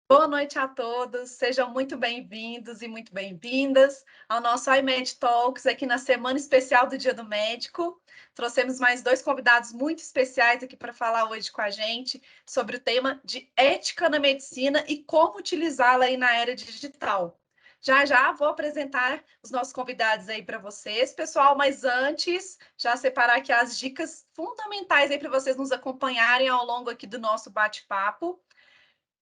Boa noite a todos, sejam muito bem-vindos e muito bem-vindas ao nosso iMed Talks aqui na semana especial do Dia do Médico. Trouxemos mais dois convidados muito especiais aqui para falar hoje com a gente sobre o tema de ética na medicina e como utilizá-la aí na era digital. Já já vou apresentar os nossos convidados aí para vocês, pessoal, mas antes, já separar aqui as dicas fundamentais aí para vocês nos acompanharem ao longo aqui do nosso bate-papo.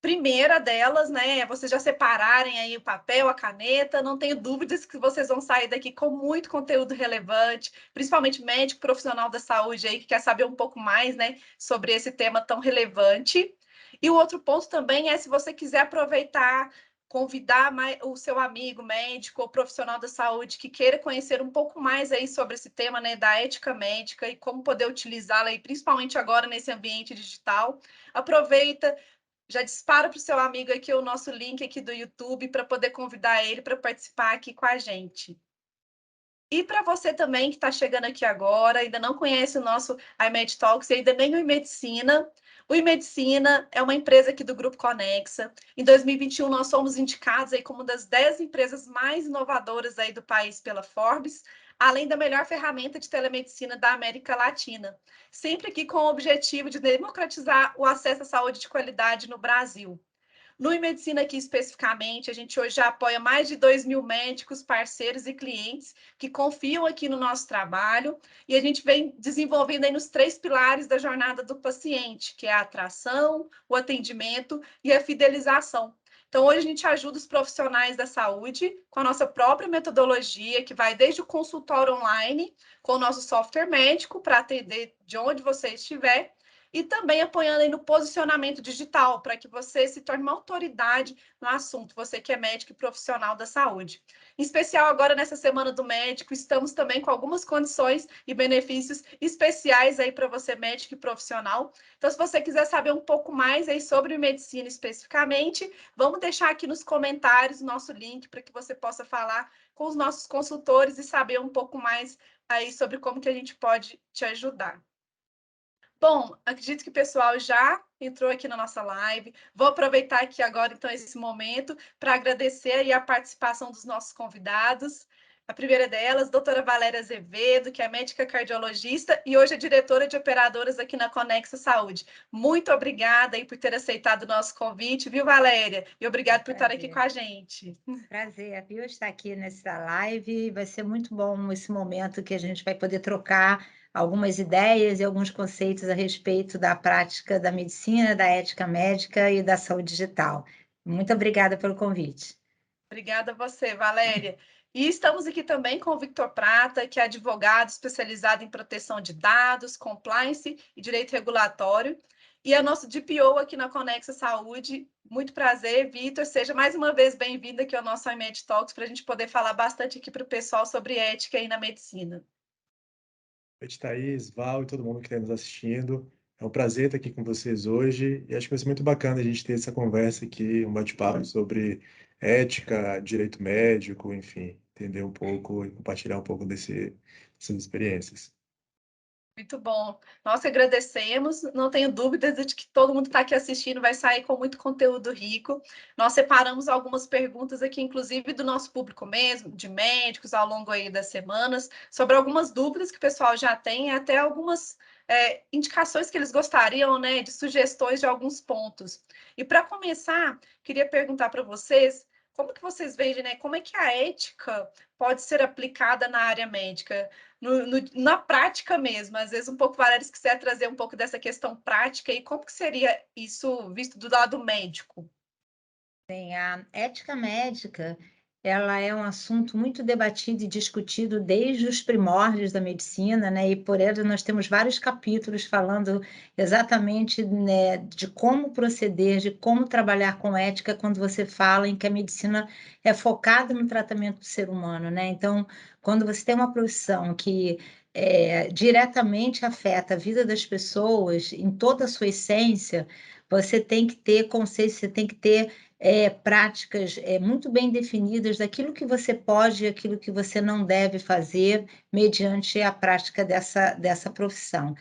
Primeira delas, né, é vocês já separarem aí o papel, a caneta. Não tenho dúvidas que vocês vão sair daqui com muito conteúdo relevante, principalmente médico profissional da saúde aí que quer saber um pouco mais, né, sobre esse tema tão relevante. E o outro ponto também é se você quiser aproveitar, convidar o seu amigo médico ou profissional da saúde que queira conhecer um pouco mais aí sobre esse tema, né, da ética médica e como poder utilizá-la aí, principalmente agora nesse ambiente digital. Aproveita, já dispara para o seu amigo aqui o nosso link aqui do YouTube para poder convidar ele para participar aqui com a gente. E para você também que está chegando aqui agora, ainda não conhece o nosso iMed Talks e ainda nem o iMedicina. O iMedicina é uma empresa aqui do Grupo Conexa. Em 2021, nós somos indicados aí como uma das 10 empresas mais inovadoras aí do país pela Forbes, além da melhor ferramenta de telemedicina da América Latina. Sempre aqui com o objetivo de democratizar o acesso à saúde de qualidade no Brasil. No iMedicina aqui especificamente, a gente hoje já apoia mais de 2.000 médicos, parceiros e clientes que confiam aqui no nosso trabalho e a gente vem desenvolvendo aí nos 3 pilares da jornada do paciente, que é a atração, o atendimento e a fidelização. Então, hoje a gente ajuda os profissionais da saúde com a nossa própria metodologia, que vai desde o consultório online, com o nosso software médico, para atender de onde você estiver, e também apoiando aí no posicionamento digital, para que você se torne uma autoridade no assunto, você que é médico e profissional da saúde. Em especial agora nessa Semana do Médico, estamos também com algumas condições e benefícios especiais aí para você médico e profissional. Então, se você quiser saber um pouco mais aí sobre medicina especificamente, vamos deixar aqui nos comentários o nosso link para que você possa falar com os nossos consultores e saber um pouco mais aí sobre como que a gente pode te ajudar. Bom, acredito que o pessoal já entrou aqui na nossa live. Vou aproveitar aqui agora, então, esse momento para agradecer aí a participação dos nossos convidados. A primeira delas, doutora Valéria Azevedo, que é médica cardiologista e hoje é diretora de operadoras aqui na Conexa Saúde. Muito obrigada aí por ter aceitado o nosso convite, viu, Valéria? E obrigada por estar aqui com a gente. Prazer, viu, estar aqui nessa live. Vai ser muito bom esse momento que a gente vai poder trocar algumas ideias e alguns conceitos a respeito da prática da medicina, da ética médica e da saúde digital. Muito obrigada pelo convite. Obrigada a você, Valéria. E estamos aqui também com o Victor Prata, que é advogado especializado em proteção de dados, compliance e direito regulatório. E é nosso DPO aqui na Conexa Saúde. Muito prazer, Victor. Seja mais uma vez bem-vindo aqui ao nosso iMed Talks para a gente poder falar bastante aqui para o pessoal sobre ética aí na medicina. Noite, Thaís, Val e todo mundo que está nos assistindo. É um prazer estar aqui com vocês hoje e acho que vai ser muito bacana a gente ter essa conversa aqui, um bate-papo sobre ética, direito médico, enfim, entender um pouco e compartilhar um pouco dessas experiências. Muito bom. Nós agradecemos. Não tenho dúvidas de que todo mundo que está aqui assistindo vai sair com muito conteúdo rico. Nós separamos algumas perguntas aqui, inclusive do nosso público mesmo, de médicos, ao longo aí das semanas, sobre algumas dúvidas que o pessoal já tem, até algumas indicações que eles gostariam, né, de sugestões de alguns pontos. E para começar, queria perguntar para vocês como que vocês veem, né, como é que a ética pode ser aplicada na área médica? Na prática mesmo, às vezes um pouco, Valéria, se quiser trazer um pouco dessa questão prática e como que seria isso visto do lado médico? Bem, a ética médica, ela é um assunto muito debatido e discutido desde os primórdios da medicina, né? E por ela nós temos vários capítulos falando exatamente, né, de como proceder, de como trabalhar com ética quando você fala em que a medicina é focada no tratamento do ser humano, né? Então, quando você tem uma profissão que diretamente afeta a vida das pessoas em toda a sua essência, você tem que ter conceitos, você tem que ter práticas muito bem definidas daquilo que você pode e aquilo que você não deve fazer mediante a prática dessa profissão.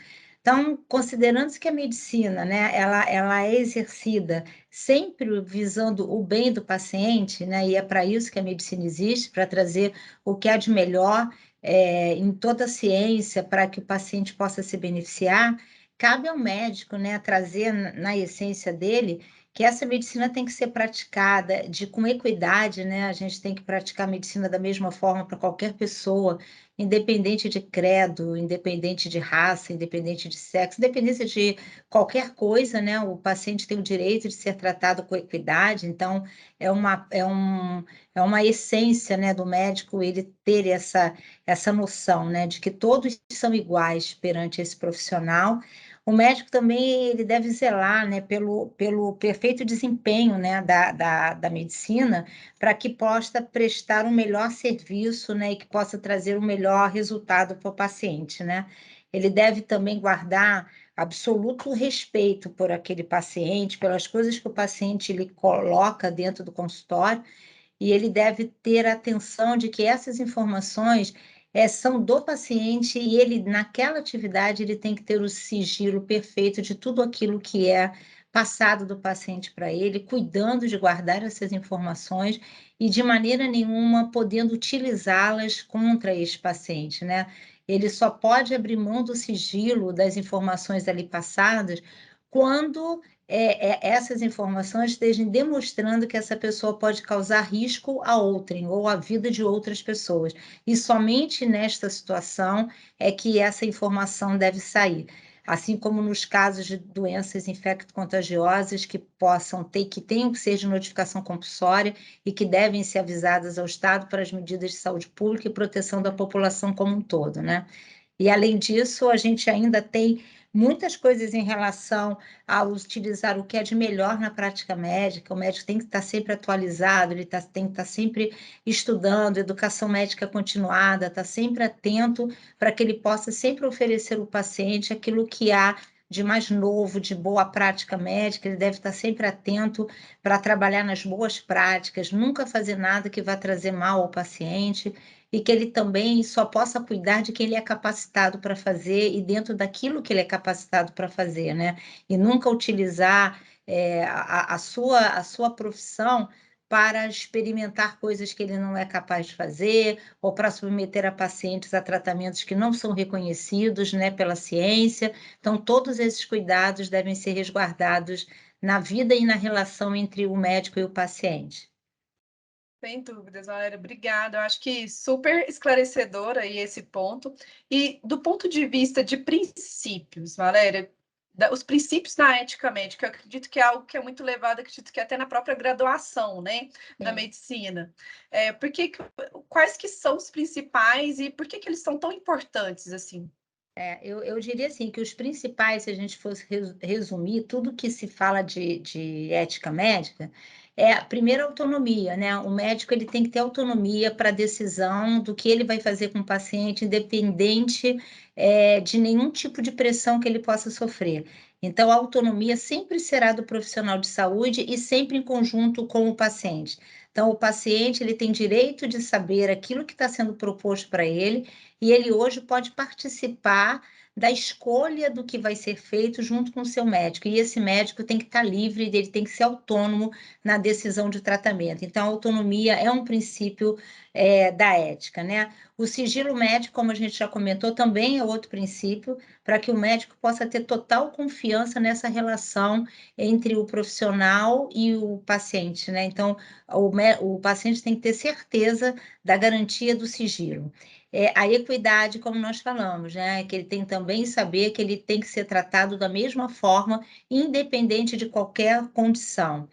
Então, considerando que a medicina, né, ela é exercida sempre visando o bem do paciente, né, e é para isso que a medicina existe, para trazer o que há de melhor em toda a ciência para que o paciente possa se beneficiar, cabe ao médico, né, trazer na essência dele que essa medicina tem que ser praticada com equidade, né? A gente tem que praticar a medicina da mesma forma para qualquer pessoa, independente de credo, independente de raça, independente de sexo, independente de qualquer coisa, né? O paciente tem o direito de ser tratado com equidade, então é uma essência, né, do médico ele ter essa noção, né, de que todos são iguais perante esse profissional. O médico também ele deve zelar, né, pelo perfeito desempenho, né, da medicina, para que possa prestar um melhor serviço, né, e que possa trazer um melhor resultado para o paciente, né? Ele deve também guardar absoluto respeito por aquele paciente, pelas coisas que o paciente lhe coloca dentro do consultório, e ele deve ter atenção de que essas informações são do paciente e ele, naquela atividade, ele tem que ter o sigilo perfeito de tudo aquilo que é passado do paciente para ele, cuidando de guardar essas informações e de maneira nenhuma podendo utilizá-las contra esse paciente, né? Ele só pode abrir mão do sigilo das informações ali passadas quando essas informações estejam demonstrando que essa pessoa pode causar risco a outrem ou à vida de outras pessoas. E somente nesta situação é que essa informação deve sair. Assim como nos casos de doenças infecto-contagiosas que tenham que ser de notificação compulsória e que devem ser avisadas ao Estado para as medidas de saúde pública e proteção da população como um todo, né? E, além disso, a gente ainda tem muitas coisas em relação a utilizar o que é de melhor na prática médica. O médico tem que estar sempre atualizado, tem que estar sempre estudando, educação médica continuada, estar sempre atento para que ele possa sempre oferecer ao paciente aquilo que há de mais novo, de boa prática médica. Ele deve estar sempre atento para trabalhar nas boas práticas, nunca fazer nada que vá trazer mal ao paciente, e que ele também só possa cuidar de quem ele é capacitado para fazer e dentro daquilo que ele é capacitado para fazer, né? E nunca utilizar a sua profissão para experimentar coisas que ele não é capaz de fazer ou para submeter a pacientes a tratamentos que não são reconhecidos, né, pela ciência. Então, todos esses cuidados devem ser resguardados na vida e na relação entre o médico e o paciente. Sem dúvidas, Valéria, obrigada. Eu acho que super esclarecedor aí esse ponto. E do ponto de vista de princípios, Valéria, os princípios da ética médica, eu acredito que é algo que é muito levado, acredito que até na própria graduação, né, da medicina. Quais que são os principais e por que eles são tão importantes assim? Eu diria assim que os principais, se a gente fosse resumir tudo que se fala de ética médica, é a primeira autonomia, né? O médico ele tem que ter autonomia para a decisão do que ele vai fazer com o paciente, independente de nenhum tipo de pressão que ele possa sofrer. Então, a autonomia sempre será do profissional de saúde e sempre em conjunto com o paciente. Então, o paciente ele tem direito de saber aquilo que está sendo proposto para ele e ele hoje pode participar da escolha do que vai ser feito junto com o seu médico. E esse médico tem que estar livre, ele tem que ser autônomo na decisão de tratamento. Então, a autonomia é um princípio da ética, né? O sigilo médico, como a gente já comentou, também é outro princípio para que o médico possa ter total confiança nessa relação entre o profissional e o paciente, né? Então, o paciente tem que ter certeza da garantia do sigilo. A equidade, como nós falamos, né? Que ele tem também saber que ele tem que ser tratado da mesma forma, independente de qualquer condição.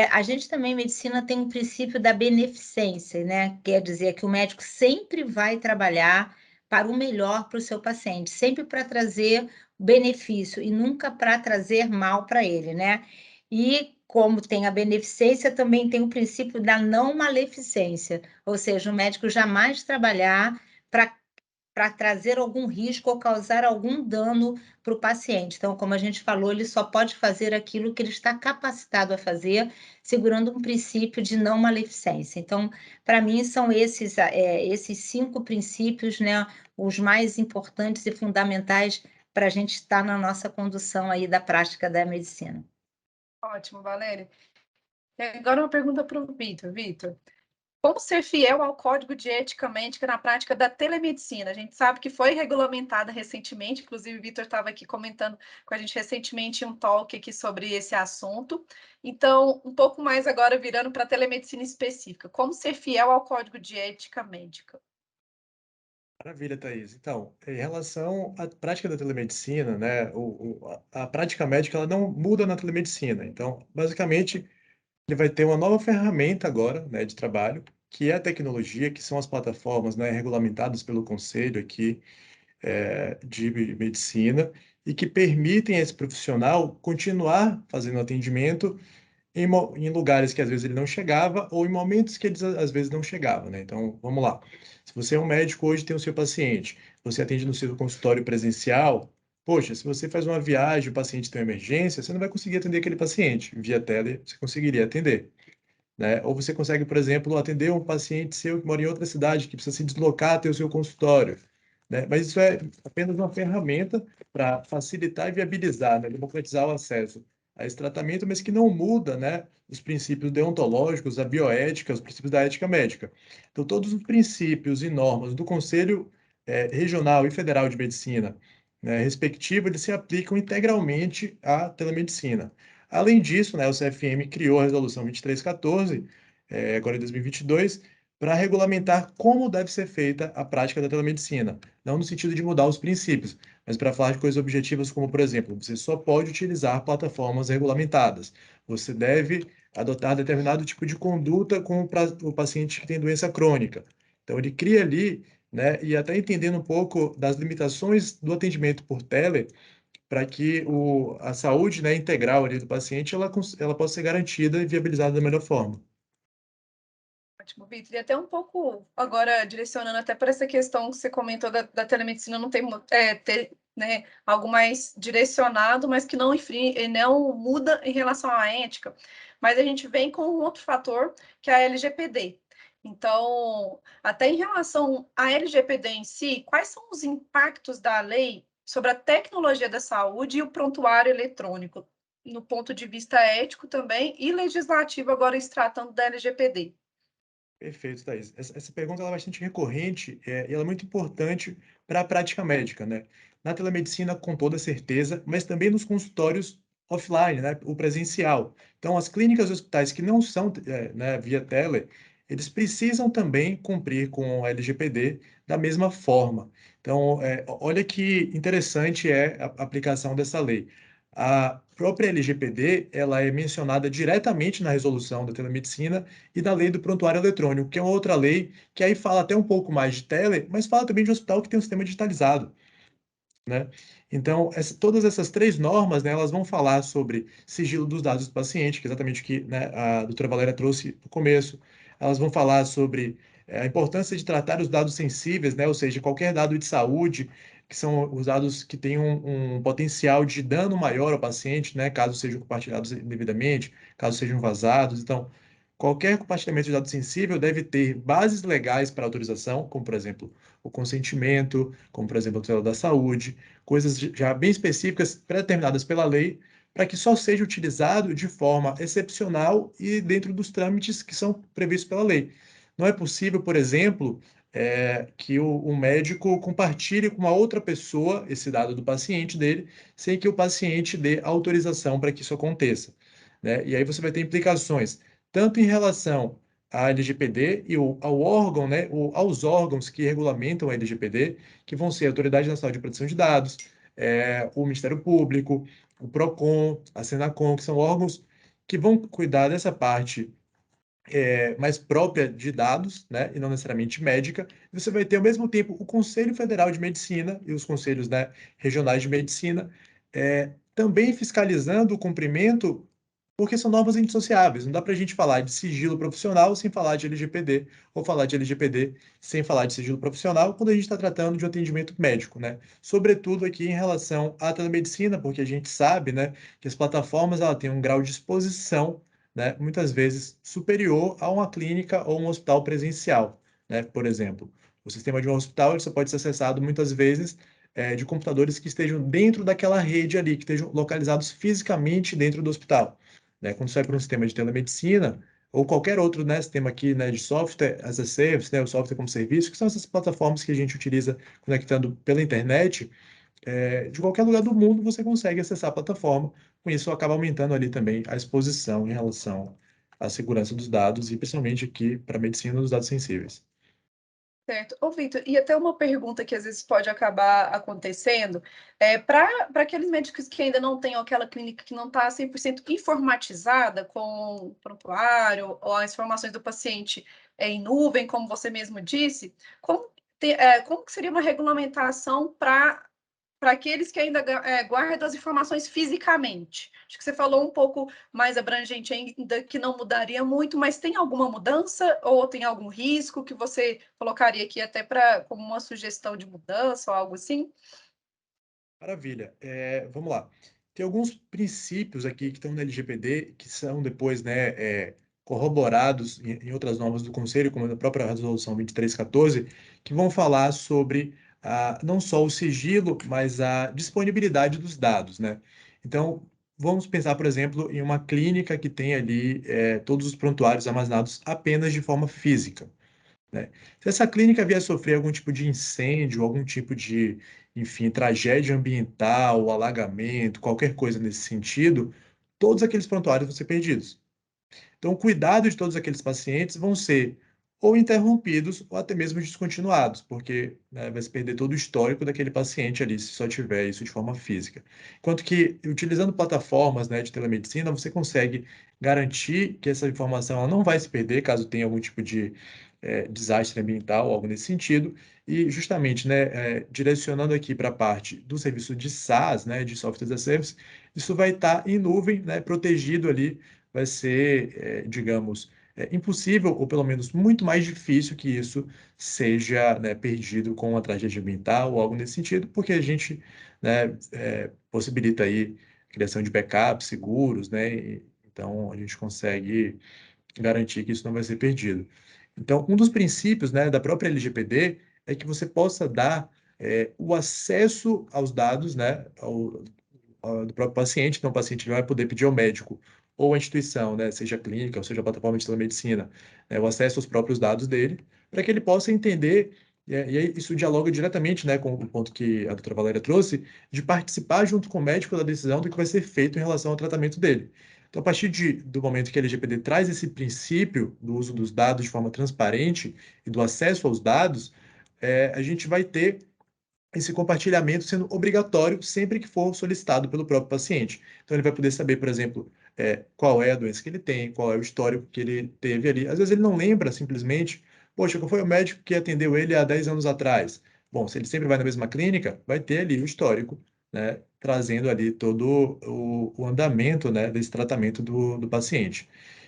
A gente também, em medicina, tem um princípio da beneficência, né? Quer dizer que o médico sempre vai trabalhar para o melhor para o seu paciente, sempre para trazer benefício e nunca para trazer mal para ele, né? E como tem a beneficência, também tem o princípio da não maleficência, ou seja, o médico jamais trabalhar para trazer algum risco ou causar algum dano para o paciente. Então, como a gente falou, ele só pode fazer aquilo que ele está capacitado a fazer, segurando um princípio de não maleficência. Então, para mim, são esses 5 princípios, né, os mais importantes e fundamentais para a gente estar na nossa condução aí da prática da medicina. Ótimo, Valéria. E agora uma pergunta para o Vitor. Vitor, como ser fiel ao código de ética médica na prática da telemedicina? A gente sabe que foi regulamentada recentemente, inclusive o Vitor estava aqui comentando com a gente recentemente um talk aqui sobre esse assunto. Então, um pouco mais agora virando para a telemedicina específica. Como ser fiel ao código de ética médica? Maravilha, Thaís. Então, em relação à prática da telemedicina, né, a prática médica ela não muda na telemedicina. Então, basicamente, ele vai ter uma nova ferramenta agora, né, de trabalho, que é a tecnologia, que são as plataformas, né, regulamentadas pelo Conselho aqui, de Medicina, e que permitem a esse profissional continuar fazendo atendimento em lugares que às vezes ele não chegava ou em momentos que eles às vezes não chegavam, né? Então, vamos lá. Se você é um médico hoje tem o seu paciente, você atende no seu consultório presencial, poxa, se você faz uma viagem, o paciente tem uma emergência, você não vai conseguir atender aquele paciente. Via tele, você conseguiria atender, né? Ou você consegue, por exemplo, atender um paciente seu que mora em outra cidade, que precisa se deslocar até o seu consultório, né? Mas isso é apenas uma ferramenta para facilitar e viabilizar, né? Democratizar o acesso a esse tratamento, mas que não muda, né, os princípios deontológicos, a bioética, os princípios da ética médica. Então, todos os princípios e normas do Conselho Regional e Federal de Medicina, né, respectivo, eles se aplicam integralmente à telemedicina. Além disso, né, o CFM criou a Resolução 2314, agora em 2022, para regulamentar como deve ser feita a prática da telemedicina. Não no sentido de mudar os princípios, mas para falar de coisas objetivas como, por exemplo, você só pode utilizar plataformas regulamentadas. Você deve adotar determinado tipo de conduta com o paciente que tem doença crônica. Então, ele cria ali, né, e até entendendo um pouco das limitações do atendimento por tele, para que a saúde, né, integral ali do paciente ela possa ser garantida e viabilizada da melhor forma. Ótimo, Vitor. E até um pouco agora direcionando até para essa questão que você comentou da telemedicina não ter, né, algo mais direcionado, mas que não muda em relação à ética. Mas a gente vem com um outro fator, que é a LGPD. Então, até em relação à LGPD em si, quais são os impactos da lei sobre a tecnologia da saúde e o prontuário eletrônico, no ponto de vista ético também e legislativo, agora se tratando da LGPD? Perfeito, Thaís. Essa pergunta ela é bastante recorrente, e ela é muito importante para a prática médica, né? Na telemedicina, com toda certeza, mas também nos consultórios offline, né? O presencial. Então, as clínicas e hospitais que não são, né, via tele, eles precisam também cumprir com a LGPD da mesma forma. Então, olha que interessante é a aplicação dessa lei. A própria LGPD, ela é mencionada diretamente na resolução da telemedicina e da lei do prontuário eletrônico, que é uma outra lei que aí fala até um pouco mais de tele, mas fala também de hospital que tem um sistema digitalizado, né? Então, todas essas três normas, né, elas vão falar sobre sigilo dos dados do paciente, que é exatamente o que, né, a doutora Valéria trouxe no começo. Elas vão falar sobre a importância de tratar os dados sensíveis, né, ou seja, qualquer dado de saúde, que são os dados que têm um potencial de dano maior ao paciente, né, caso sejam compartilhados indevidamente, caso sejam vazados. Então, qualquer compartilhamento de dado sensível deve ter bases legais para autorização, como, por exemplo, o consentimento, como, por exemplo, a tutela da saúde, coisas já bem específicas, pré-determinadas pela lei, para que só seja utilizado de forma excepcional e dentro dos trâmites que são previstos pela lei. Não é possível, por exemplo, que o médico compartilhe com uma outra pessoa esse dado do paciente dele, sem que o paciente dê autorização para que isso aconteça, né? E aí você vai ter implicações tanto em relação à LGPD e ao órgão, né, aos órgãos que regulamentam a LGPD, que vão ser a Autoridade Nacional de Proteção de Dados, o Ministério Público, o PROCON, a Senacom, que são órgãos que vão cuidar dessa parte mais própria de dados, né, e não necessariamente médica. E você vai ter, ao mesmo tempo, o Conselho Federal de Medicina e os conselhos, né, regionais de medicina, também fiscalizando o cumprimento, porque são normas indissociáveis. Não dá para a gente falar de sigilo profissional sem falar de LGPD, ou falar de LGPD sem falar de sigilo profissional, quando a gente está tratando de um atendimento médico, né? Sobretudo aqui em relação à telemedicina, porque a gente sabe, né, que as plataformas ela têm um grau de exposição, né, muitas vezes superior a uma clínica ou um hospital presencial, né? Por exemplo, o sistema de um hospital ele só pode ser acessado muitas vezes de computadores que estejam dentro daquela rede ali, que estejam localizados fisicamente dentro do hospital. Né? Quando você vai para um sistema de telemedicina, ou qualquer outro, né, sistema aqui, né, de software as a service, né, o software como serviço, que são essas plataformas que a gente utiliza conectando pela internet, de qualquer lugar do mundo você consegue acessar a plataforma. Com isso, acaba aumentando ali também a exposição em relação à segurança dos dados e principalmente aqui para a medicina dos dados sensíveis. Certo. Ô, Vitor, e até uma pergunta que às vezes pode acabar acontecendo, para aqueles médicos que ainda não têm aquela clínica que não está 100% informatizada com o prontuário ou as informações do paciente em nuvem, como você mesmo disse, como que seria uma regulamentação para aqueles que ainda guardam as informações fisicamente? Acho que você falou um pouco mais abrangente ainda, que não mudaria muito, mas tem alguma mudança ou tem algum risco que você colocaria aqui até como uma sugestão de mudança ou algo assim? Maravilha. Vamos lá. Tem alguns princípios aqui que estão no LGPD, que são depois, né, corroborados em outras normas do Conselho, como a própria Resolução 2314, que vão falar sobre não só o sigilo, mas a disponibilidade dos dados, né? Então, vamos pensar, por exemplo, em uma clínica que tem ali todos os prontuários armazenados apenas de forma física, né? Se essa clínica vier a sofrer algum tipo de incêndio, algum tipo de, enfim, tragédia ambiental, alagamento, qualquer coisa nesse sentido, todos aqueles prontuários vão ser perdidos. Então, o cuidado de todos aqueles pacientes vão ser ou interrompidos ou até mesmo descontinuados, porque, né, vai se perder todo o histórico daquele paciente ali, se só tiver isso de forma física. Enquanto que, utilizando plataformas, né, de telemedicina, você consegue garantir que essa informação ela não vai se perder caso tenha algum tipo de desastre ambiental, algo nesse sentido, e justamente, né, direcionando aqui para a parte do serviço de SaaS, né, de Software as a Service, isso vai estar em nuvem, né, protegido ali, vai ser, digamos, impossível, ou pelo menos muito mais difícil que isso seja, né, perdido com uma tragédia ambiental ou algo nesse sentido, porque a gente, né, possibilita aí a criação de backups seguros, né, então a gente consegue garantir que isso não vai ser perdido. Então, um dos princípios, né, da própria LGPD é que você possa dar o acesso aos dados, né, do próprio paciente. Então, o paciente vai poder pedir ao médico ou à instituição, né, seja a clínica ou seja a plataforma de telemedicina, o acesso aos próprios dados dele, para que ele possa entender, e aí isso dialoga diretamente, né, com o ponto que a doutora Valéria trouxe, de participar junto com o médico da decisão do que vai ser feito em relação ao tratamento dele. Então, a partir do momento que a LGPD traz esse princípio do uso dos dados de forma transparente e do acesso aos dados, a gente vai ter esse compartilhamento sendo obrigatório sempre que for solicitado pelo próprio paciente. Então, ele vai poder saber, por exemplo, qual é a doença que ele tem, qual é o histórico que ele teve ali. Às vezes ele não lembra simplesmente, poxa, qual foi o médico que atendeu ele há 10 anos atrás? Bom, se ele sempre vai na mesma clínica, vai ter ali o histórico, né, trazendo ali todo o andamento, né, desse tratamento do paciente.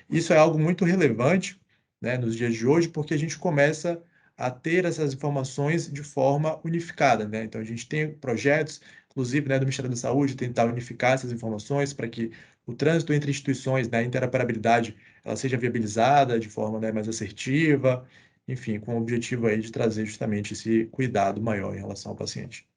Isso é algo muito relevante, né, nos dias de hoje, porque a gente começa a ter essas informações de forma unificada, né? Então, a gente tem projetos, inclusive, né, do Ministério da Saúde, tentar unificar essas informações para que o trânsito entre instituições, né, a interoperabilidade, ela seja viabilizada de forma, né, mais assertiva, enfim, com o objetivo aí de trazer justamente esse cuidado maior em relação ao paciente.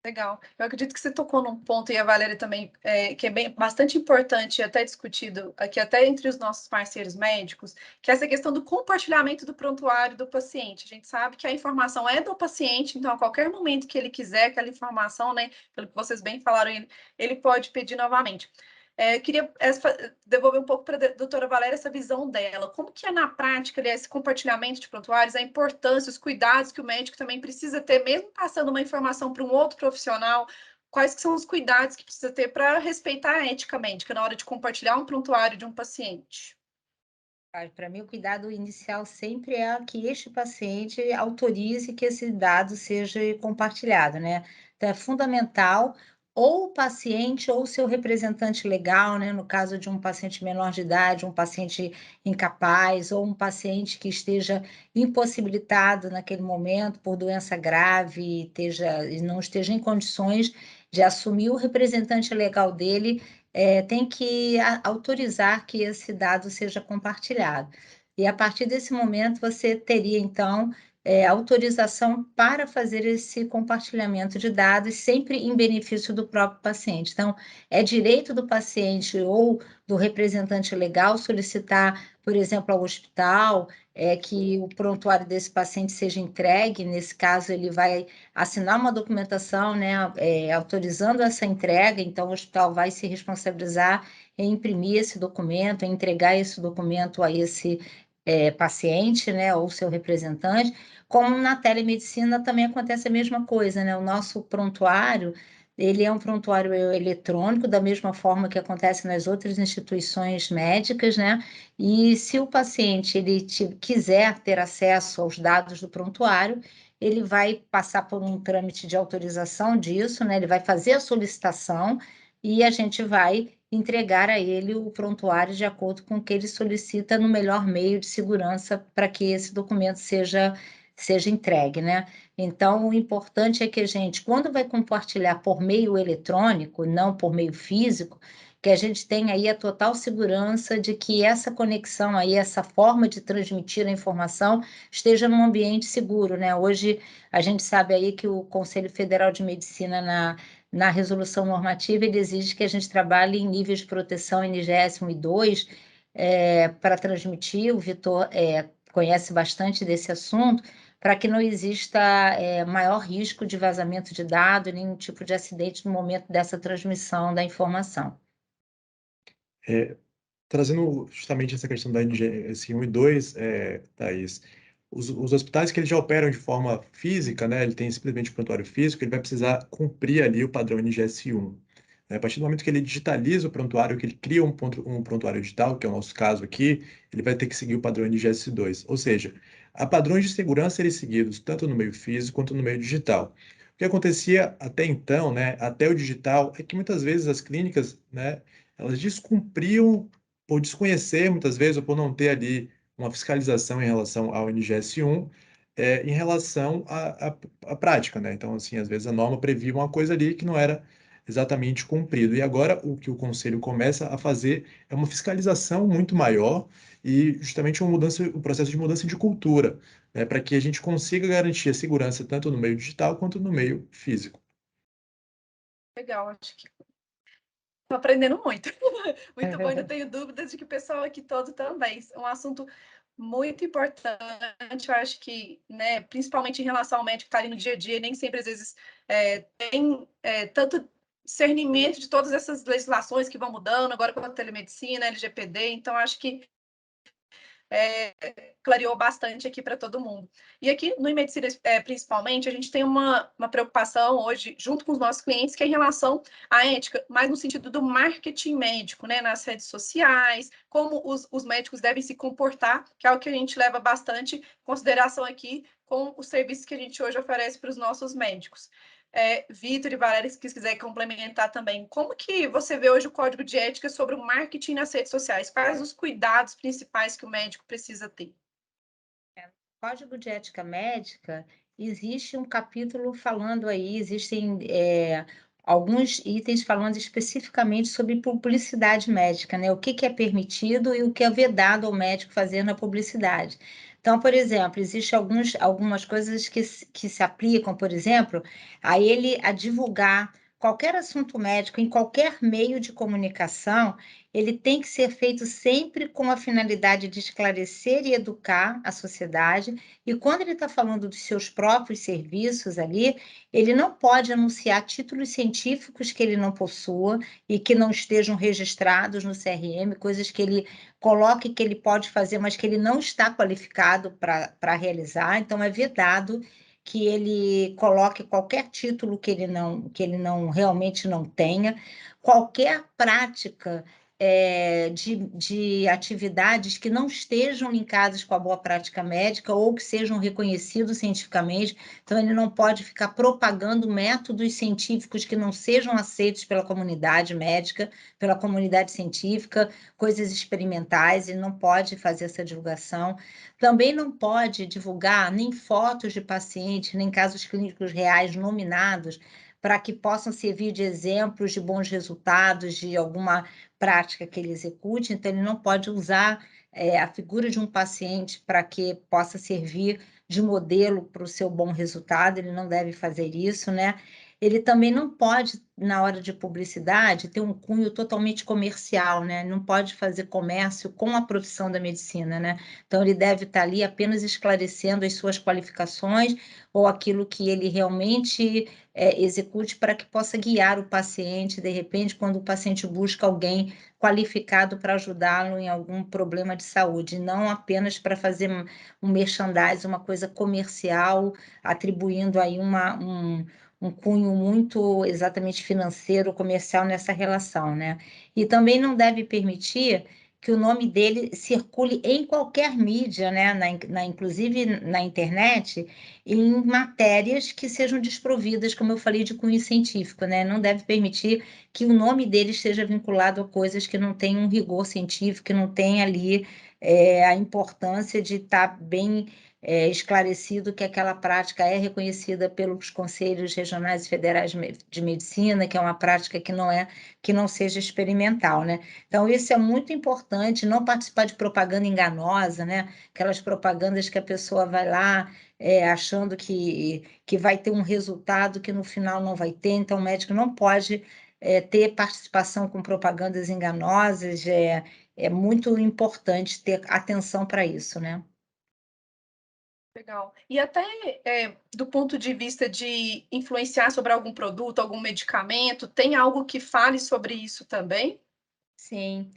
Legal. Eu acredito que você tocou num ponto, e a Valéria também, que é bastante importante e até discutido aqui, até entre os nossos parceiros médicos, que é essa questão do compartilhamento do prontuário do paciente. A gente sabe que a informação é do paciente, então, a qualquer momento que ele quiser aquela informação, né, pelo que vocês bem falaram, ele pode pedir novamente. Queria devolver um pouco para a doutora Valéria essa visão dela. Como que é na prática, esse compartilhamento de prontuários, a importância, os cuidados que o médico também precisa ter, mesmo passando uma informação para um outro profissional, quais que são os cuidados que precisa ter para respeitar a ética médica na hora de compartilhar um prontuário de um paciente? Para mim, o cuidado inicial sempre é que este paciente autorize que esse dado seja compartilhado, né? Então, é fundamental ou o paciente ou o seu representante legal, né? No caso de um paciente menor de idade, um paciente incapaz ou um paciente que esteja impossibilitado naquele momento por doença grave e não esteja em condições de assumir o representante legal dele tem que autorizar que esse dado seja compartilhado. E a partir desse momento, você teria, então, autorização para fazer esse compartilhamento de dados, sempre em benefício do próprio paciente. Então, é direito do paciente ou do representante legal solicitar, por exemplo, ao hospital, que o prontuário desse paciente seja entregue. Nesse caso, ele vai assinar uma documentação, né, autorizando essa entrega. Então, o hospital vai se responsabilizar em imprimir esse documento, em entregar esse documento a esse paciente, né, ou seu representante. Como na telemedicina também acontece a mesma coisa, né? O nosso prontuário, ele é um prontuário eletrônico, da mesma forma que acontece nas outras instituições médicas, né? E se o paciente quiser ter acesso aos dados do prontuário, ele vai passar por um trâmite de autorização disso, né? Ele vai fazer a solicitação e a gente vai entregar a ele o prontuário de acordo com o que ele solicita no melhor meio de segurança para que esse documento seja entregue, né? Então, o importante é que a gente, quando vai compartilhar por meio eletrônico, não por meio físico, que a gente tenha aí a total segurança de que essa conexão aí, essa forma de transmitir a informação esteja num ambiente seguro, né? Hoje a gente sabe aí que o Conselho Federal de Medicina na resolução normativa, ele exige que a gente trabalhe em níveis de proteção NGS 1 e 2 para transmitir. O Vitor conhece bastante desse assunto, para que não exista maior risco de vazamento de dados, nenhum tipo de acidente no momento dessa transmissão da informação. Trazendo justamente essa questão da NGS 1 e 2, Thaís, os hospitais que eles já operam de forma física, né, ele tem simplesmente o prontuário físico, ele vai precisar cumprir ali o padrão NGS 1. A partir do momento que ele digitaliza o prontuário, que ele cria um prontuário digital, que é o nosso caso aqui, ele vai ter que seguir o padrão NGS 2. Ou seja, há padrões de segurança serem seguidos tanto no meio físico quanto no meio digital. O que acontecia até então, né, até o digital, é que muitas vezes as clínicas, né, elas descumpriam por desconhecer, muitas vezes, ou por não ter ali uma fiscalização em relação ao NGS 1, em relação à prática, né? Então, assim, às vezes a norma previa uma coisa ali que não era exatamente cumprido. E agora o que o Conselho começa a fazer é uma fiscalização muito maior e justamente uma mudança, um processo de mudança de cultura, né? Para que a gente consiga garantir a segurança tanto no meio digital quanto no meio físico. Legal, acho que estou aprendendo muito. Muito bom, ainda tenho dúvidas de que o pessoal aqui todo também. É um assunto muito importante, eu acho que, né, principalmente em relação ao médico que está ali no dia a dia, nem sempre, às vezes, tem tanto discernimento de todas essas legislações que vão mudando, agora com a telemedicina, LGPD, então acho que clareou bastante aqui para todo mundo. E aqui no eMedicina, principalmente, a gente tem uma preocupação hoje, junto com os nossos clientes, que é em relação à ética, mais no sentido do marketing médico, né, nas redes sociais, como os médicos devem se comportar, que é o que a gente leva bastante em consideração aqui com os serviços que a gente hoje oferece para os nossos médicos. Vitor e Valéria, se quiser complementar também, como que você vê hoje o código de ética sobre o marketing nas redes sociais? Quais os cuidados principais que o médico precisa ter? Código de Ética Médica, existe um capítulo falando aí, existem alguns itens falando especificamente sobre publicidade médica, né? O que é permitido e o que é vedado ao médico fazer na publicidade. Então, por exemplo, existem algumas coisas que se aplicam, por exemplo, a ele a divulgar qualquer assunto médico em qualquer meio de comunicação. Ele tem que ser feito sempre com a finalidade de esclarecer e educar a sociedade. E quando ele está falando dos seus próprios serviços ali, ele não pode anunciar títulos científicos que ele não possua e que não estejam registrados no CRM, coisas que ele coloque que ele pode fazer, mas que ele não está qualificado para realizar. Então, é vedado que ele coloque qualquer título que ele não realmente não tenha, qualquer prática de atividades que não estejam linkadas com a boa prática médica ou que sejam reconhecidos cientificamente. Então, ele não pode ficar propagando métodos científicos que não sejam aceitos pela comunidade médica, pela comunidade científica, coisas experimentais, ele não pode fazer essa divulgação. Também não pode divulgar nem fotos de pacientes, nem casos clínicos reais nominados, para que possam servir de exemplos de bons resultados, de alguma prática que ele execute, então ele não pode usar a figura de um paciente para que possa servir de modelo para o seu bom resultado, ele não deve fazer isso, né? Ele também não pode, na hora de publicidade, ter um cunho totalmente comercial, né? Não pode fazer comércio com a profissão da medicina, né? Então, ele deve estar ali apenas esclarecendo as suas qualificações ou aquilo que ele realmente execute para que possa guiar o paciente, de repente, quando o paciente busca alguém qualificado para ajudá-lo em algum problema de saúde, não apenas para fazer um merchandising, uma coisa comercial, atribuindo aí um cunho muito exatamente financeiro, comercial nessa relação, né? E também não deve permitir que o nome dele circule em qualquer mídia, né? Inclusive na internet, em matérias que sejam desprovidas, como eu falei, de cunho científico, né? Não deve permitir que o nome dele esteja vinculado a coisas que não têm um rigor científico, que não tem ali a importância de estar bem esclarecido que aquela prática é reconhecida pelos conselhos regionais e federais de medicina, que é uma prática que não seja experimental, né? Então, isso é muito importante, não participar de propaganda enganosa, né? Aquelas propagandas que a pessoa vai lá achando que vai ter um resultado que no final não vai ter, então o médico não pode ter participação com propagandas enganosas, é muito importante ter atenção para isso, né? Legal. E até do ponto de vista de influenciar sobre algum produto, algum medicamento, tem algo que fale sobre isso também? Sim,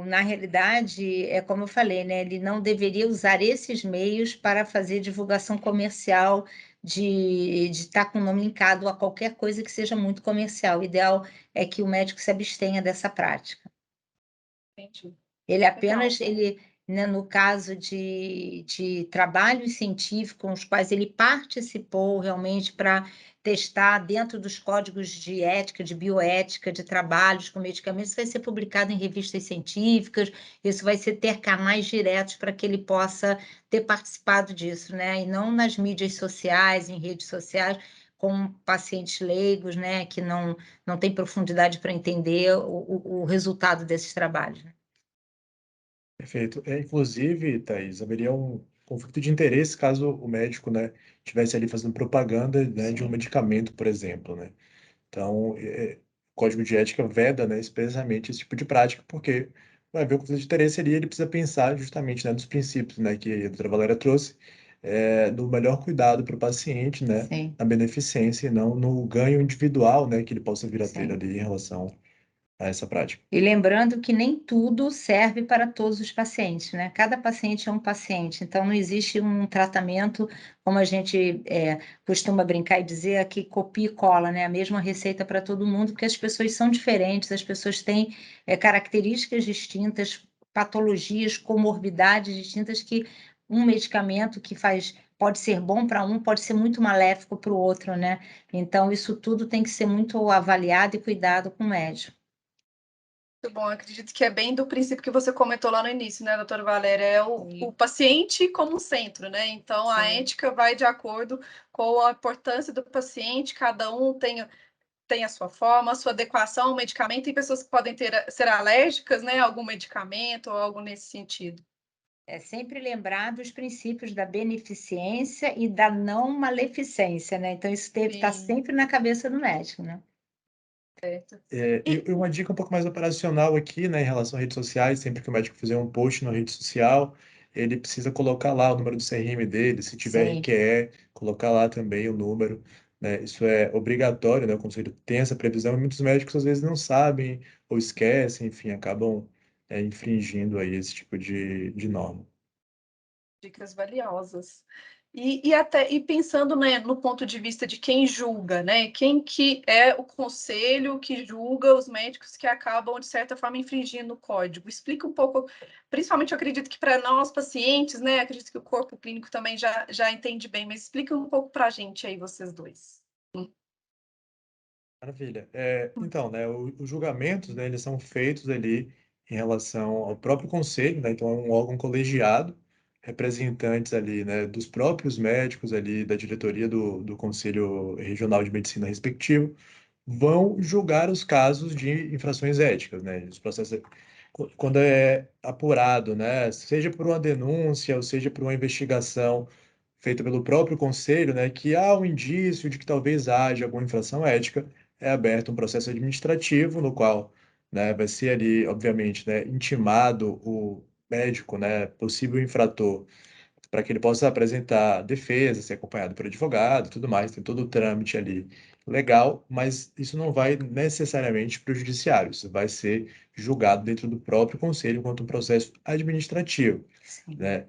na realidade, é como eu falei, né? Ele não deveria usar esses meios para fazer divulgação comercial de estar com o nome linkado a qualquer coisa que seja muito comercial. O ideal é que o médico se abstenha dessa prática. Entendi. Ele Legal. apenas, né, no caso de trabalhos científicos com os quais ele participou realmente para testar dentro dos códigos de ética, de bioética, de trabalhos com medicamentos, vai ser publicado em revistas científicas, isso vai ser ter canais diretos para que ele possa ter participado disso, né? E não nas mídias sociais, em redes sociais, com pacientes leigos, né, que não têm profundidade para entender o resultado desses trabalhos, né? Perfeito. Inclusive, Thaís, haveria um conflito de interesse caso o médico, né, tivesse ali fazendo propaganda, né, de um Sim. medicamento, por exemplo, né? Então, o Código de Ética veda, né, expressamente esse tipo de prática, porque vai haver um conflito de interesse ali, ele precisa pensar justamente, né, nos princípios, né, que a doutora Valéria trouxe, do melhor cuidado para o paciente, né, Sim, na beneficência e não no ganho individual, né, que ele possa vir a ter sim. ali em relação a essa prática. E lembrando que nem tudo serve para todos os pacientes, né? Cada paciente é um paciente, então não existe um tratamento, como a gente costuma brincar e dizer aqui, copia e cola, né? A mesma receita para todo mundo, porque as pessoas são diferentes, as pessoas têm características distintas, patologias, comorbidades distintas que um medicamento que pode ser bom para um, pode ser muito maléfico para o outro, né? Então, isso tudo tem que ser muito avaliado e cuidado com o médico. Muito bom, acredito que é bem do princípio que você comentou lá no início, né, doutora Valéria? É o Sim. paciente como centro, né? Então, a Sim. ética vai de acordo com a importância do paciente, cada um tem a sua forma, a sua adequação ao medicamento. Tem pessoas que podem ser alérgicas, né, a algum medicamento ou algo nesse sentido. É sempre lembrar dos princípios da beneficência e da não maleficência, né? Então, isso deve estar Sim, sempre na cabeça do médico, né? certo. E uma dica um pouco mais operacional aqui, né, em relação às redes sociais, sempre que o médico fizer um post na rede social, ele precisa colocar lá o número do CRM dele, se tiver Sim, RQE, colocar lá também o número, né, isso é obrigatório, né, o conselho tem essa previsão, e muitos médicos às vezes não sabem ou esquecem, enfim, acabam infringindo aí esse tipo de norma. dicas valiosas. E pensando, né, no ponto de vista de quem julga, né? Quem que é o conselho que julga os médicos que acabam, de certa forma, infringindo o código. Explica um pouco, principalmente eu acredito que para nós, pacientes, né? Acredito que o corpo clínico também já entende bem, mas explica um pouco para a gente aí, vocês dois. Maravilha. Então, né, os julgamentos, né, eles são feitos ali em relação ao próprio conselho, né, então é um órgão colegiado, representantes ali, né, dos próprios médicos ali, da diretoria do Conselho Regional de Medicina respectivo, vão julgar os casos de infrações éticas, né? Os processos, quando é apurado, né? Seja por uma denúncia ou seja por uma investigação feita pelo próprio conselho, né? Que há um indício de que talvez haja alguma infração ética, é aberto um processo administrativo no qual, né? Vai ser ali, obviamente, né? Intimado o médico, né? Possível infrator para que ele possa apresentar defesa, ser acompanhado por advogado, e tudo mais, tem todo o trâmite ali legal, mas isso não vai necessariamente para o judiciário, isso vai ser julgado dentro do próprio conselho enquanto um processo administrativo, Sim. né?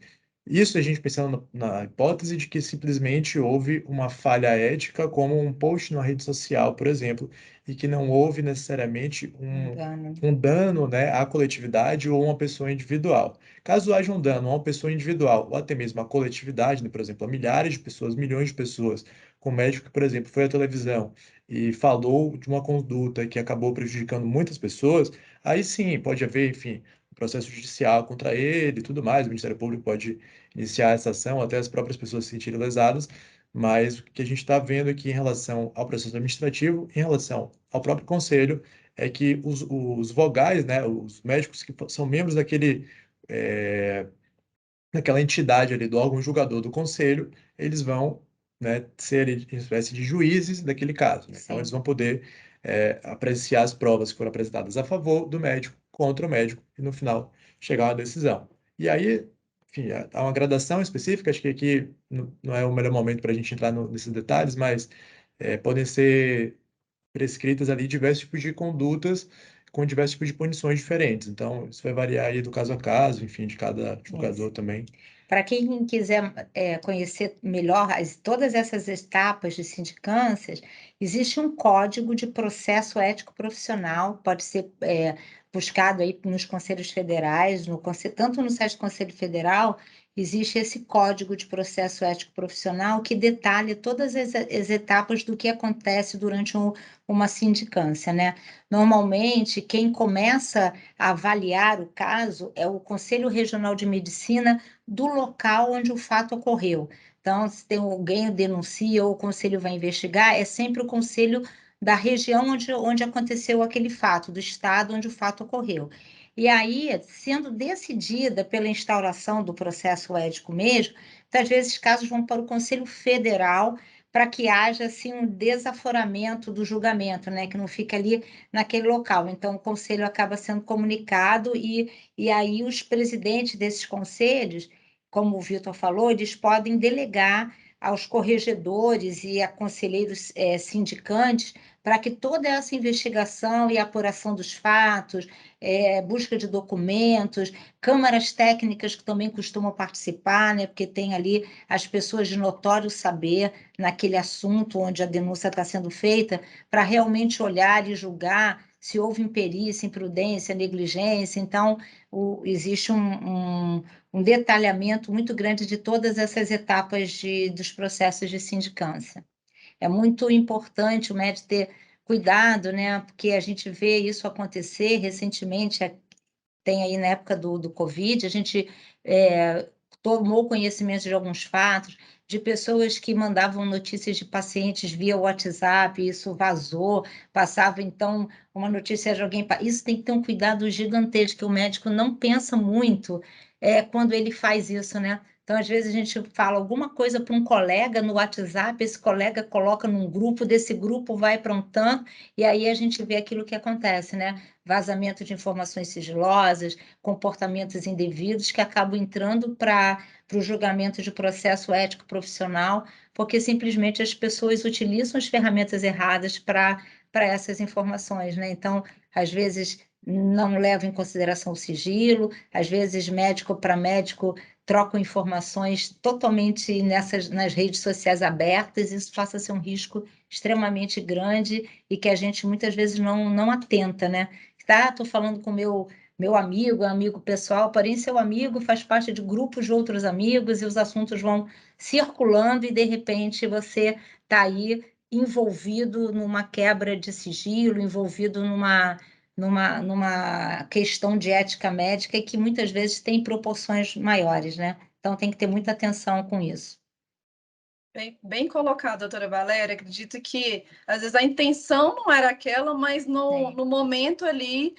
Isso a gente pensando na hipótese de que simplesmente houve uma falha ética, como um post numa rede social, por exemplo, e que não houve necessariamente Engano. um dano, né, à coletividade ou a uma pessoa individual. Caso haja um dano a uma pessoa individual ou até mesmo à coletividade, né, por exemplo, a milhares de pessoas, milhões de pessoas, com um médico que, por exemplo, foi à televisão e falou de uma conduta que acabou prejudicando muitas pessoas, aí sim pode haver, enfim, um processo judicial contra ele e tudo mais. O Ministério Público pode iniciar essa ação, até as próprias pessoas se sentirem lesadas. Mas o que a gente está vendo aqui em relação ao processo administrativo, em relação ao próprio conselho, é que os vogais, né, os médicos que são membros é, daquela entidade ali do órgão julgador do conselho, eles vão, né, ser uma espécie de juízes daquele caso, né? Então eles Sim. vão poder apreciar as provas que foram apresentadas a favor do médico, contra o médico, e no final chegar a uma decisão. E aí, enfim, há uma gradação específica, acho que aqui não é o melhor momento para a gente entrar nesses detalhes, mas podem ser prescritas ali diversos tipos de condutas com diversos tipos de punições diferentes. Então, isso vai variar aí do caso a caso, enfim, de cada Isso. jogador também. Para quem quiser conhecer melhor todas essas etapas de sindicâncias, existe um código de processo ético profissional, pode ser buscado aí nos conselhos federais, tanto no site do Conselho Federal, existe esse código de processo ético profissional que detalha todas as etapas do que acontece durante uma sindicância, né? Normalmente, quem começa a avaliar o caso é o Conselho Regional de Medicina do local onde o fato ocorreu. Então, se tem alguém denuncia ou o conselho vai investigar, é sempre o conselho da região onde aconteceu aquele fato, do estado onde o fato ocorreu. E aí, sendo decidida pela instauração do processo ético mesmo, muitas vezes casos vão para o Conselho Federal para que haja assim um desaforamento do julgamento, né, que não fica ali naquele local. Então, o conselho acaba sendo comunicado e aí os presidentes desses conselhos, como o Vitor falou, eles podem delegar aos corregedores e a conselheiros sindicantes para que toda essa investigação e apuração dos fatos, busca de documentos, câmaras técnicas que também costumam participar, né, porque tem ali as pessoas de notório saber naquele assunto onde a denúncia está sendo feita, para realmente olhar e julgar se houve imperícia, imprudência, negligência. Então, existe um detalhamento muito grande de todas essas etapas dos processos de sindicância. É muito importante o médico ter cuidado, né? Porque a gente vê isso acontecer recentemente, tem aí na época do Covid, a gente tomou conhecimento de alguns fatos, de pessoas que mandavam notícias de pacientes via WhatsApp, isso vazou, passava então uma notícia de alguém. Isso tem que ter um cuidado gigantesco, que o médico não pensa muito quando ele faz isso, né? Então, às vezes, a gente fala alguma coisa para um colega no WhatsApp, esse colega coloca num grupo, desse grupo vai para um tanto, e aí a gente vê aquilo que acontece, né? Vazamento de informações sigilosas, comportamentos indevidos que acabam entrando para o julgamento de processo ético profissional, porque simplesmente as pessoas utilizam as ferramentas erradas para essas informações, né? Então, às vezes não levam em consideração o sigilo, às vezes médico para médico trocam informações totalmente nas redes sociais abertas, isso passa a ser um risco extremamente grande e que a gente muitas vezes não atenta, né? Tá, estou falando com meu amigo pessoal, porém seu amigo faz parte de grupos de outros amigos e os assuntos vão circulando e de repente você está aí envolvido numa quebra de sigilo, envolvido numa questão de ética médica que muitas vezes tem proporções maiores, né? Então tem que ter muita atenção com isso. Bem colocado, doutora Valéria. Acredito que, às vezes, a intenção não era aquela, mas no momento ali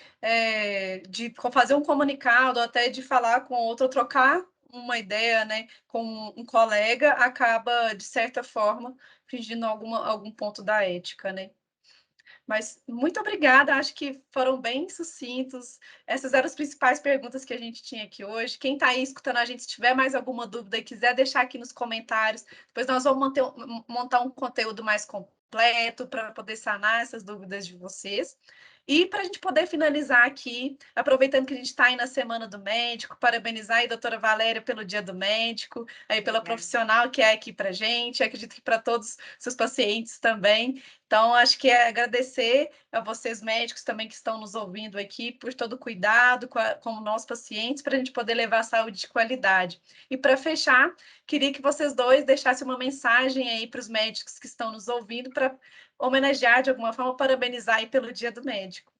de fazer um comunicado, até de falar com outro, trocar uma ideia, né, com um colega, acaba, de certa forma, fingindo algum ponto da ética, né? Mas muito obrigada, acho que foram bem sucintos. Essas eram as principais perguntas que a gente tinha aqui hoje. Quem está aí escutando a gente, se tiver mais alguma dúvida e quiser deixar aqui nos comentários, depois nós vamos montar um conteúdo mais completo para poder sanar essas dúvidas de vocês. E para a gente poder finalizar aqui, aproveitando que a gente está aí na Semana do Médico, parabenizar aí a doutora Valéria pelo Dia do Médico, aí pela profissional que é aqui para a gente, acredito que para todos os seus pacientes também. Então, acho que é agradecer a vocês médicos também que estão nos ouvindo aqui por todo o cuidado com nós pacientes, para a gente poder levar saúde de qualidade. E para fechar, queria que vocês dois deixassem uma mensagem aí para os médicos que estão nos ouvindo, para homenagear de alguma forma, parabenizar aí pelo Dia do Médico.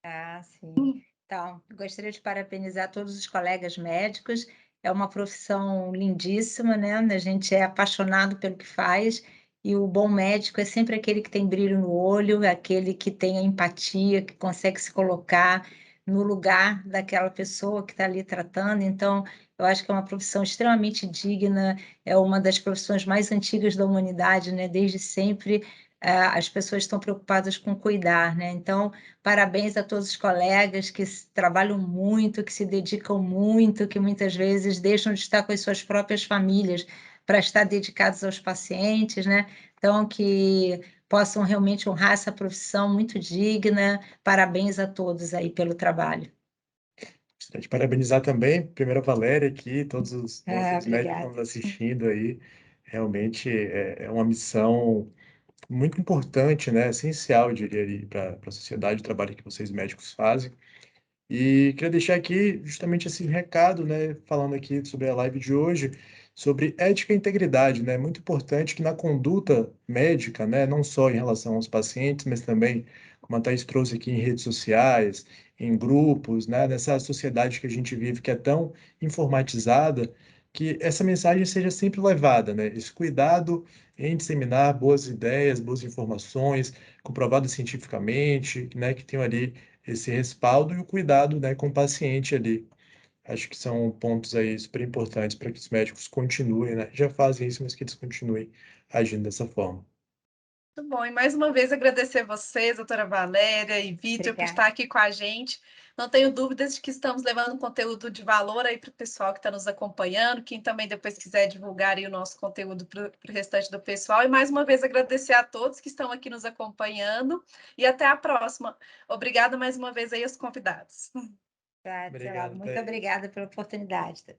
Ah, sim. Então, gostaria de parabenizar todos os colegas médicos. É uma profissão lindíssima, né? A gente é apaixonado pelo que faz. E o bom médico é sempre aquele que tem brilho no olho, aquele que tem a empatia, que consegue se colocar no lugar daquela pessoa que está ali tratando. Então, eu acho que é uma profissão extremamente digna, é uma das profissões mais antigas da humanidade, né? Desde sempre, as pessoas estão preocupadas com cuidar, né? Então, parabéns a todos os colegas que trabalham muito, que se dedicam muito, que muitas vezes deixam de estar com as suas próprias famílias para estar dedicados aos pacientes, né? Então, que possam realmente honrar essa profissão muito digna. Parabéns a todos aí pelo trabalho. Gostaria de parabenizar também, primeiro a Valéria aqui, todos os nossos médicos que estão Obrigada. nos assistindo aí. Realmente é uma missão muito importante, né? Essencial, eu diria, para a sociedade, o trabalho que vocês médicos fazem. E queria deixar aqui justamente esse recado, né, falando aqui sobre a live de hoje, sobre ética e integridade, né? Muito importante que na conduta médica, né, não só em relação aos pacientes, mas também, como a Thaís trouxe aqui em redes sociais, em grupos, né, nessa sociedade que a gente vive que é tão informatizada, que essa mensagem seja sempre levada, né? Esse cuidado em disseminar boas ideias, boas informações, comprovadas cientificamente, né, que tenham ali esse respaldo e o cuidado, né, com o paciente ali. Acho que são pontos aí super importantes para que os médicos continuem, né? Já fazem isso, mas que eles continuem agindo dessa forma. Muito bom. E mais uma vez agradecer a vocês, doutora Valéria e Vitor, por Obrigada. estar aqui com a gente. Não tenho dúvidas de que estamos levando conteúdo de valor aí para o pessoal que está nos acompanhando, quem também depois quiser divulgar aí o nosso conteúdo para o restante do pessoal. E mais uma vez agradecer a todos que estão aqui nos acompanhando e até a próxima. Obrigada mais uma vez aí aos convidados. Tá, Obrigado, muito Thaís. obrigada pela oportunidade.